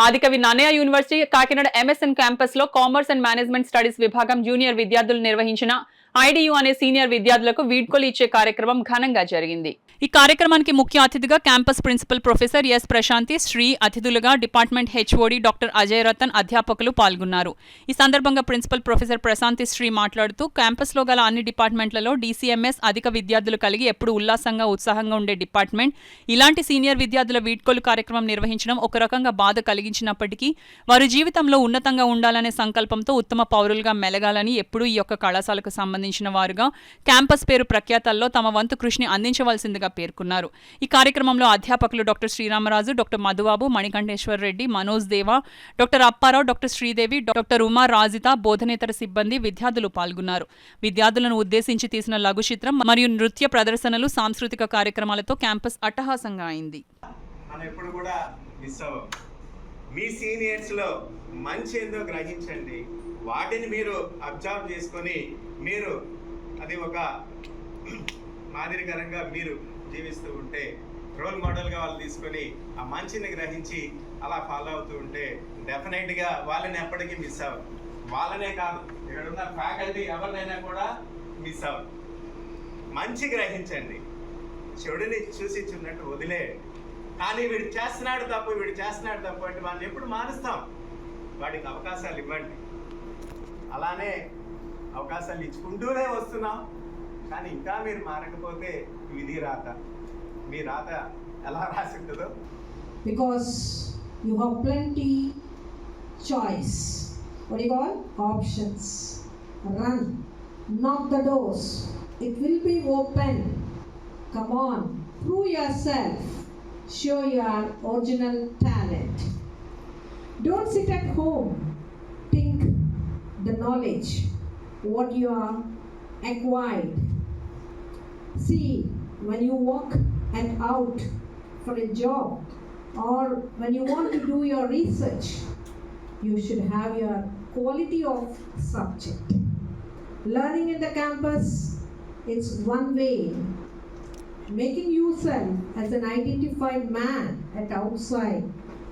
ఆదికవి Nannaya University Kakinada MSN campus లో commerce and management studies విభాగం junior విద్యార్థులు నిర్వహించిన ఐడియు అనే సీనియర్ విద్యార్థులకు వీడ్కోలు ఇచ్చే కార్యక్రమం ఘనంగా జరిగింది. ఈ కార్యక్రమానికి ముఖ్య అతిథిగా campus principal professor S Prashanti Sri, అతిథులుగా department HOD doctor Ajay Ratan, అధ్యాపకులు పాల్గొన్నారు. ఈ సందర్భంగా ప్రిన్సిపల్ ప్రొఫెసర్ ప్రశాంతి శ్రీ మాట్లాడుతూ, క్యాంపస్లో గల అన్ని డిపార్ట్మెంట్లలో డీసీఎంఎస్ అధిక విద్యార్థులు కలిగి ఎప్పుడు ఉల్లాసంగా ఉత్సాహంగా ఉండే డిపార్ట్మెంట్. ఇలాంటి సీనియర్ విద్యార్థుల వీడ్కోలు కార్యక్రమం నిర్వహించడం ఒక రకంగా బాధ కలిగించినప్పటికీ వారి జీవితంలో ఉన్నతంగా ఉండాలనే సంకల్పంతో ఉత్తమ పౌరులుగా మెలగాలని ఎప్పుడూ ఈ యొక్క కళాశాలకు సంబంధించిన వారుగా క్యాంపస్ పేరు ప్రఖ్యాతల్లో తమ వంతు కృషిని అందించవలసిందిగా పేర్కొన్నారు. ఈ కార్యక్రమంలో అధ్యాపకులు doctor Sriramaraju, doctor Madhubabu, Manikanteshwar Reddy, Manoj Deva, doctor Apparao, doctor Sridevi, doctor Uma Rajitha, బోధనేతర సిబ్బంది, విద్యార్థులు పాల్గొన్నారు. విద్యార్థులను ఉద్దేశించి తీసిన లఘు చిత్రం మరియు నృత్య ప్రదర్శనలు, సాంస్కృతిక కార్యక్రమాలతో క్యాంపస్ అట్టహాసంగా అయింది. మీ సీనియర్స్లో మంచి ఏందో గ్రహించండి, వాటిని మీరు అబ్జర్వ్ చేసుకొని మీరు అది ఒక మాదిరికరంగా మీరు జీవిస్తూ ఉంటే, రోల్ మోడల్గా వాళ్ళు తీసుకొని ఆ మంచిని గ్రహించి అలా ఫాలో అవుతూ ఉంటే డెఫినెట్గా వాళ్ళని ఎప్పటికీ మిస్ అవ్వరు. వాళ్ళనే కాదు, ఇక్కడ ఉన్న ఫ్యాకల్టీ ఎవరినైనా కూడా మిస్ అవ్వరు. మంచి గ్రహించండి, చెడుని చూసి చిన్నట్టు వదిలే. కానీ వీడు చేస్తున్నాడు తప్పు అంటే వాడిని ఎప్పుడు మారుస్తాం? వాడికి అవకాశాలు ఇవ్వండి. అలానే అవకాశాలు ఇచ్చుకుంటూనే వస్తున్నాం, కానీ ఇంకా మీరు మారకపోతే విధి రాత, మీ రాత ఎలా రాసి ఉంటుందో. Because you have plenty choice, what do you call options. Run, knock the doors, it will be open. Come on, prove yourself, show your original talent. Don't sit at home, think the knowledge what you are acquired. See, when you walk and out for a job or when you want to do your research, you should have your quality of subject. Learning in the campus, it's one way. Making yourself as an identified man at outside